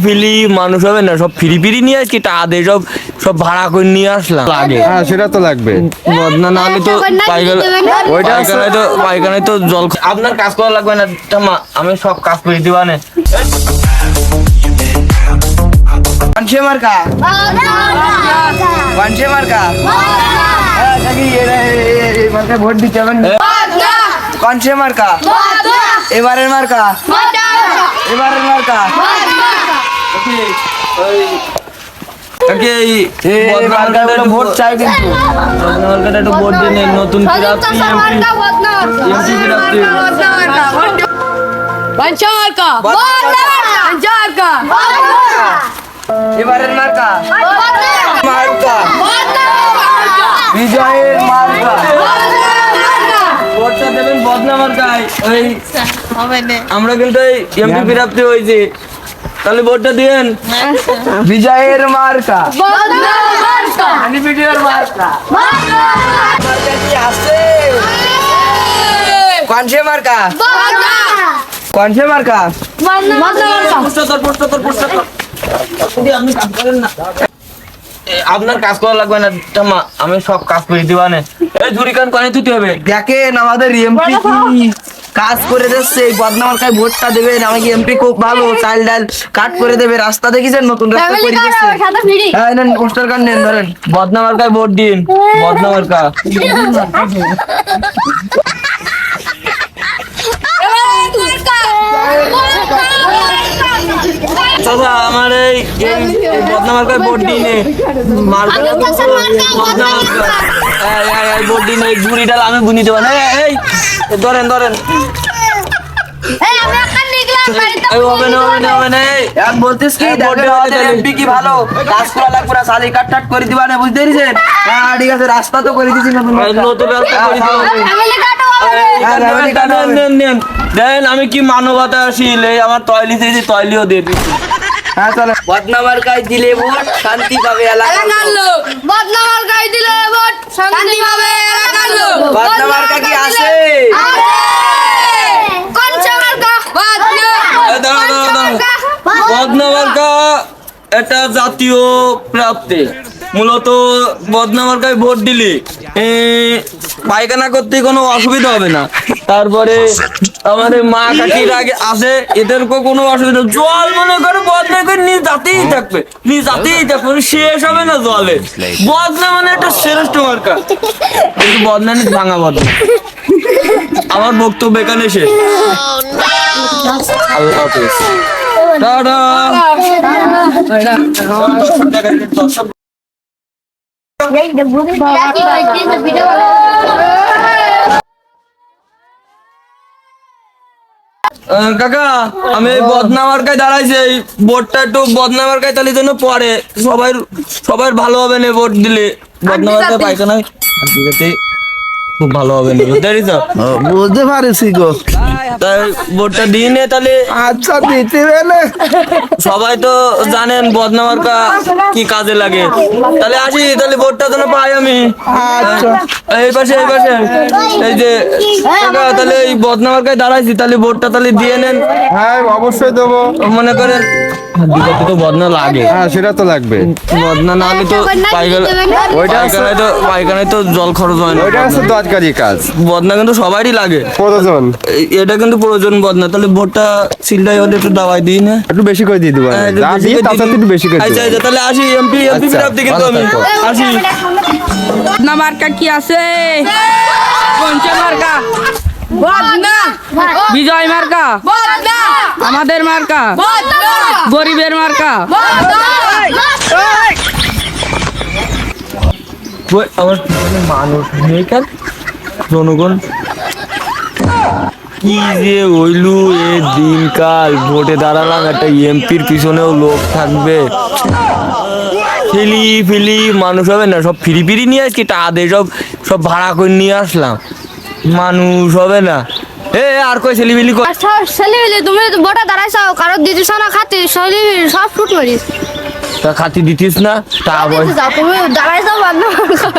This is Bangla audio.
ফিলি মানুষ হবে না, সব ফিরি ফিরি নিয়ে আসছি, টাকা দিয়ে সব সব ভাড়া করে নিয়ে আসলাম। লাগে হ্যাঁ সেটা তো লাগবে। বদনা না হলে তো পায়খানায় তো জল। আপনার কাজ করা লাগবে না, আমি সব কাজ করে দিবা না। ভোট দিতে হবে কনসে মার্কা, এবারের মার্কা, এবারের মার্কা। ভোট চাই কিন্তু একটু ভোট দিন, নতুন এবারের মার্কা, মার্কা বিজয়ের মার্কা। ভোটটা দেবেন বদনা মার্কায়। ওই আমরা কিন্তু এই এমপি প্রাপ্তি হয়েছে, তাহলে ভোটটা দিয়েন বিজয়ের মার্কা, কনসে মার্কা, কনসে মার্কা। আপনার কাজ করা লাগবে না, আমি সব কাজ করে দিবা না। এই ঝুড়ি কান কানে তুলতে হবে। দেখেন আমাদের এমপি কি কাজ করে দিচ্ছে। এই বদনা মার্কায় ভোটটা দেবেন। আমাকে এমপি খুব ভালো, চাল ডাল কাট করে দেবে। রাস্তা দেখেছেন, নতুন রাস্তা করে দিচ্ছে। হ্যাঁ নেন, পোস্টার কার্ড নেন, ধরেন। বদনা মার্কায় ভোট দিন, বদনা মার্কা। চাচা আমার এই বদনা মার্কায় ভোট দিন, ভোট দিন। এই ঝুড়িটা আমি বুনি দেবো না। এই ধরেন ধরেন, বলতিস কি এমপি কি ভালো কাজ করা লাগবে না, শালি কাট টাট করে দিবা না, বুঝতে পেরেছেন? হ্যাঁ ঠিক আছে, রাস্তা তো করে দিচ্ছি নতুন রাস্তা করে দিবেন। দেন আমি কি মানবতা আসিল, আমার তয়লি দিয়েছি, তয়লিও দিয়ে দিচ্ছি। হ্যাঁ চলো। বদনা মার্কায় দিলে ভোট শান্তি পাবে এলাকার লোক। বদনা মার্কায় দিলে ভোট শান্তি পাবে এলাকার লোক। বদনা মার্কা কি আছে? কনসে মার্কা, বদনা মার্কা একটা জাতীয় প্রাপ্তি। মূলত বদনা মার্কায় ভোট দিলে পায়খানা করতে কোনো অসুবিধা হবে না। তারপরে আমাদের মা কাকির আগে আছে, এদেরকেও কোনো অসুবিধা। জল মনে করে বদনা করে নিজ যাতেই থাকবে, নিজ যাতেই থাকবে, শেষ হবে না জলে। বদনা মানে একটা শ্রেষ্ঠ মার্কা, কিন্তু বদনা নিজ ভাঙা বদনা। আমার বক্তব্য এখানে শেষ। আল্লাহ হাফেজ। টাটা। কাকা আমি এই বদনা মার্কায় দাঁড়াইছি, এই ভোটটা একটু বদনা মার্কায় তাহলে জন্য পরে সবাই ভালো হবে না ভোট দিলে। বদনা মার্কায় পায়খানায় খুব ভালো হবে না, বুঝতে পারছি গো। তাই ভোটটা দিয়ে নে তাহলে। আচ্ছা দিতে পেলে সবাই তো জানেন বদনা মার্কা কি কাজে লাগে। তাহলে আসি, তাহলে ভোটটা যেন পাই আমি। এই পাশে এই যে কাকা, তাহলে এই বদনা মার্কায় দাঁড়াইছি, তাহলে ভোটটা তাহলে দিয়ে নেন। হ্যাঁ অবশ্যই দেবো। মনে করেন দিতে তো বদনা লাগে। হ্যাঁ সেটা তো লাগবে। বদনা না হলে তো পায়খানায় তো জল খরচ হয় না। ওইটা হচ্ছে দরকারি কাজ। বদনা কিন্তু সবারই লাগে, প্রয়োজন। এটা কিন্তু প্রয়োজন বদনা। তাহলে ভোটটা সিলটাই হলে একটু দাওয়াই দিই না, একটু বেশি করে দিয়ে দিবো। একটু বেশি করে আচ্ছা আচ্ছা, তাহলে আসি। এমপি প্রাপ্তি কিন্তু আমি আসি। বদনা মার্কা কি আছে? কনসে মার্কা, বদনা বিজয় মার্কা, বদনা আমাদের মার্কা, বদনা গরিবের মার্কা। আমার মানুষ নেই, জনগণ কি যে হইলু এ দিনকাল। ভোটে দাঁড়ালাম, একটা এমপির পিছনেও লোক থাকবে। ফিলি মানুষ হবে না, সব ফিরি ফিরি নিয়ে আসছি, টাকা দিয়ে সব ভাড়া করে নিয়ে আসলাম। মানুষ হবে না। আর কই ছেলিবিলি তুমি ভোটে দাঁড়াইছো, কারো দিদিস না খাতি সব ফুট মারিস। তা খাতি দিতিস না, টাকা তুমি দাঁড়াইছো বদনা মার্কা।